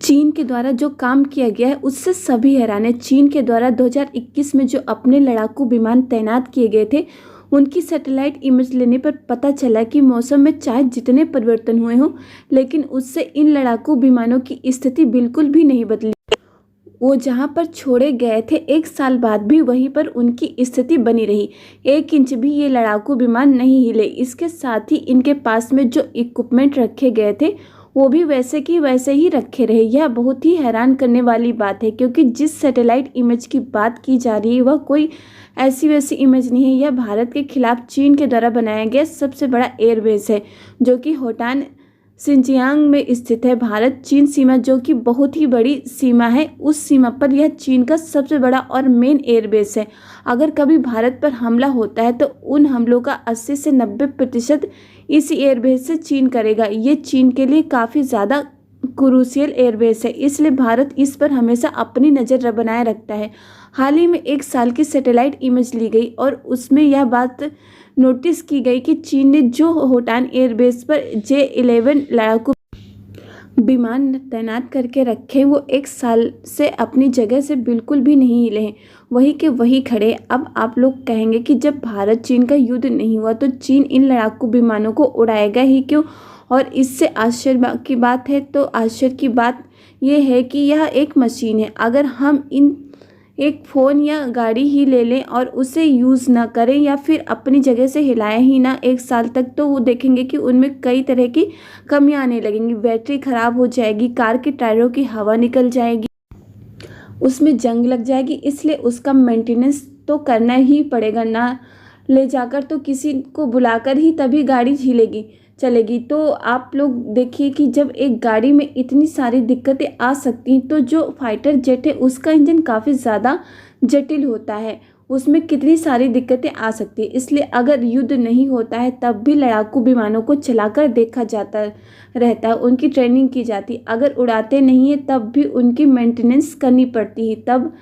चीन के द्वारा जो काम किया गया है उससे सभी हैरान है। चीन के द्वारा 2021 में जो अपने लड़ाकू विमान तैनात किए गए थे, उनकी सैटेलाइट इमेज लेने पर पता चला कि मौसम में चाहे जितने परिवर्तन हुए हों, लेकिन उससे इन लड़ाकू विमानों की स्थिति बिल्कुल भी नहीं बदली। वो जहां पर छोड़े गए थे 1 साल बाद भी वहीं पर उनकी स्थिति बनी रही। 1 इंच भी ये लड़ाकू विमान नहीं हिले। इसके साथ ही इनके पास में जो इक्विपमेंट रखे गए थे वो भी वैसे की वैसे ही रखे रहे। यह बहुत ही हैरान करने वाली बात है, क्योंकि जिस सैटेलाइट इमेज की बात की जा रही है वह कोई ऐसी वैसी इमेज नहीं है। यह भारत के खिलाफ चीन के द्वारा बनाया गया सबसे बड़ा एयरबेस है, जो कि होटान सिंजियांग में स्थित है। भारत चीन सीमा, जो कि बहुत ही बड़ी सीमा है, उस सीमा पर यह चीन का सबसे बड़ा और मेन एयरबेस है। अगर कभी भारत पर हमला होता है तो उन हमलों का 80 से 90% इस एयरबेस से चीन करेगा। ये चीन के लिए काफ़ी ज़्यादा क्रूशियल एयरबेस है, इसलिए भारत इस पर हमेशा अपनी नज़र बनाए रखता है। हाल ही में 1 साल की सैटेलाइट इमेज ली गई और उसमें यह बात नोटिस की गई कि चीन ने जो होटान एयरबेस पर J-11 लड़ाकू विमान तैनात करके रखे, वो 1 साल से अपनी जगह से बिल्कुल भी नहीं हिले हैं, वही के वही खड़े। अब आप लोग कहेंगे कि जब भारत चीन का युद्ध नहीं हुआ तो चीन इन लड़ाकू विमानों को उड़ाएगा ही क्यों? और इससे आश्चर्य की बात है तो आश्चर्य की बात यह है कि यह एक मशीन है। अगर हम इन एक फ़ोन या गाड़ी ही ले लें और उसे यूज़ ना करें या फिर अपनी जगह से हिलाएं ही ना 1 साल तक, तो वो देखेंगे कि उनमें कई तरह की कमियां आने लगेंगी। बैटरी ख़राब हो जाएगी, कार के टायरों की हवा निकल जाएगी, उसमें जंग लग जाएगी। इसलिए उसका मेंटेनेंस तो करना ही पड़ेगा, ना ले जाकर तो किसी को बुलाकर ही तभी गाड़ी चलेगी। तो आप लोग देखिए कि जब एक गाड़ी में इतनी सारी दिक्कतें आ सकती हैं, तो जो फाइटर जेट है उसका इंजन काफ़ी ज़्यादा जटिल होता है, उसमें कितनी सारी दिक्कतें आ सकती है। इसलिए अगर युद्ध नहीं होता है तब भी लड़ाकू विमानों को चलाकर देखा जाता रहता है, उनकी ट्रेनिंग की जाती। अगर उड़ाते नहीं है तब भी उनकी मेंटेनेंस करनी पड़ती है, तब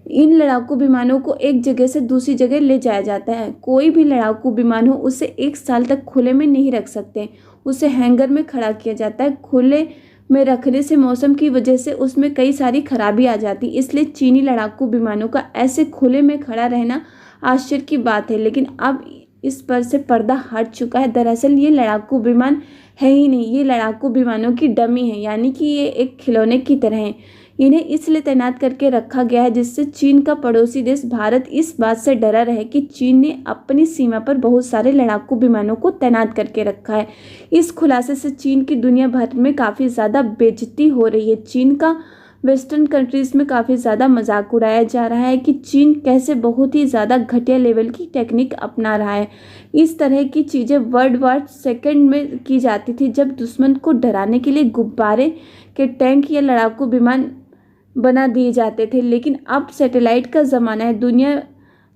इन लड़ाकू विमानों को एक जगह से दूसरी जगह ले जाया जाता है। कोई भी लड़ाकू विमान हो उसे 1 साल तक खुले में नहीं रख सकते, उसे हैंगर में खड़ा किया जाता है। खुले में रखने से मौसम की वजह से उसमें कई सारी खराबी आ जाती, इसलिए चीनी लड़ाकू विमानों का ऐसे खुले में खड़ा रहना आश्चर्य की बात है। लेकिन अब इस पर से पर्दा हट चुका है। दरअसल ये लड़ाकू विमान है ही नहीं, ये लड़ाकू विमानों की डमी है, यानी कि ये एक खिलौने की तरह है। इन्हें इसलिए तैनात करके रखा गया है जिससे चीन का पड़ोसी देश भारत इस बात से डरा रहे कि चीन ने अपनी सीमा पर बहुत सारे लड़ाकू विमानों को तैनात करके रखा है। इस खुलासे से चीन की दुनिया भर में काफ़ी ज़्यादा बेइज्जती हो रही है। चीन का वेस्टर्न कंट्रीज़ में काफ़ी ज़्यादा मजाक उड़ाया जा रहा है कि चीन कैसे बहुत ही ज़्यादा घटिया लेवल की टेक्निक अपना रहा है। इस तरह की चीज़ें वर्ल्ड वॉर सेकेंड में की जाती थी, जब दुश्मन को डराने के लिए गुब्बारे के टैंक या लड़ाकू विमान बना दिए जाते थे। लेकिन अब सैटेलाइट का ज़माना है, दुनिया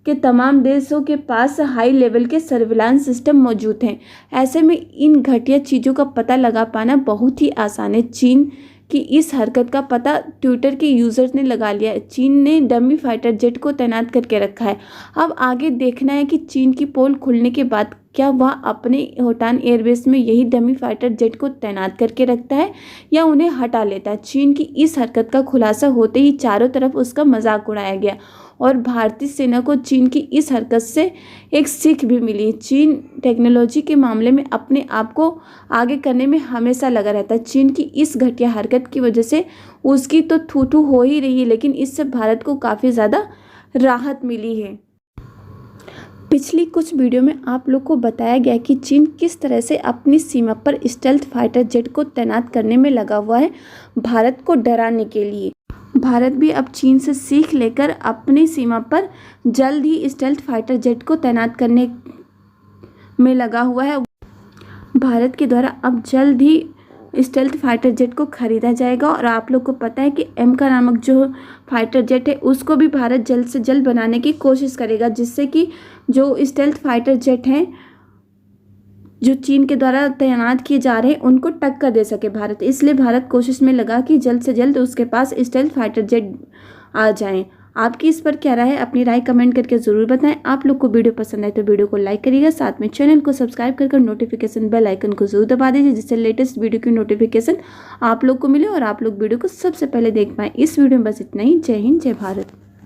के तमाम देशों के पास हाई लेवल के सर्विलांस सिस्टम मौजूद हैं। ऐसे में इन घटिया चीज़ों का पता लगा पाना बहुत ही आसान है। चीन की इस हरकत का पता ट्विटर के यूज़र्स ने लगा लिया है। चीन ने डमी फाइटर जेट को तैनात करके रखा है। अब आगे देखना है कि चीन की पोल खुलने के बाद क्या वह अपने होटान एयरबेस में यही डमी फाइटर जेट को तैनात करके रखता है या उन्हें हटा लेता है। चीन की इस हरकत का खुलासा होते ही चारों तरफ उसका मजाक उड़ाया गया और भारतीय सेना को चीन की इस हरकत से एक सीख भी मिली। चीन टेक्नोलॉजी के मामले में अपने आप को आगे करने में हमेशा लगा रहता है। चीन की इस घटिया हरकत की वजह से उसकी तो थू हो ही रही है, लेकिन इससे भारत को काफ़ी ज़्यादा राहत मिली है। पिछली कुछ वीडियो में आप लोग को बताया गया कि चीन किस तरह से अपनी सीमा पर स्टेल्थ फाइटर जेट को तैनात करने में लगा हुआ है भारत को डराने के लिए। भारत भी अब चीन से सीख लेकर अपनी सीमा पर जल्द ही स्टेल्थ फाइटर जेट को तैनात करने में लगा हुआ है। भारत के द्वारा अब जल्द ही स्टेल्थ फाइटर जेट को खरीदा जाएगा और आप लोग को पता है कि एमका नामक जो फाइटर जेट है उसको भी भारत जल्द से जल्द बनाने की कोशिश करेगा, जिससे कि जो स्टेल्थ फाइटर जेट हैं जो चीन के द्वारा तैनात किए जा रहे हैं उनको टक्कर दे सके भारत। इसलिए भारत कोशिश में लगा कि जल्द से जल्द उसके पास स्टेल्थ फाइटर जेट आ जाएं। आपकी इस पर क्या राय है, अपनी राय कमेंट करके ज़रूर बताएं। आप लोग को वीडियो पसंद आए तो वीडियो को लाइक करिएगा, साथ में चैनल को सब्सक्राइब कर नोटिफिकेशन बेल आइकन को जरूर दबा दीजिए, जिससे लेटेस्ट वीडियो की नोटिफिकेशन आप लोग को मिले और आप लोग वीडियो को सबसे पहले देख पाएँ। इस वीडियो में बस इतना ही। जय हिंद, जय भारत।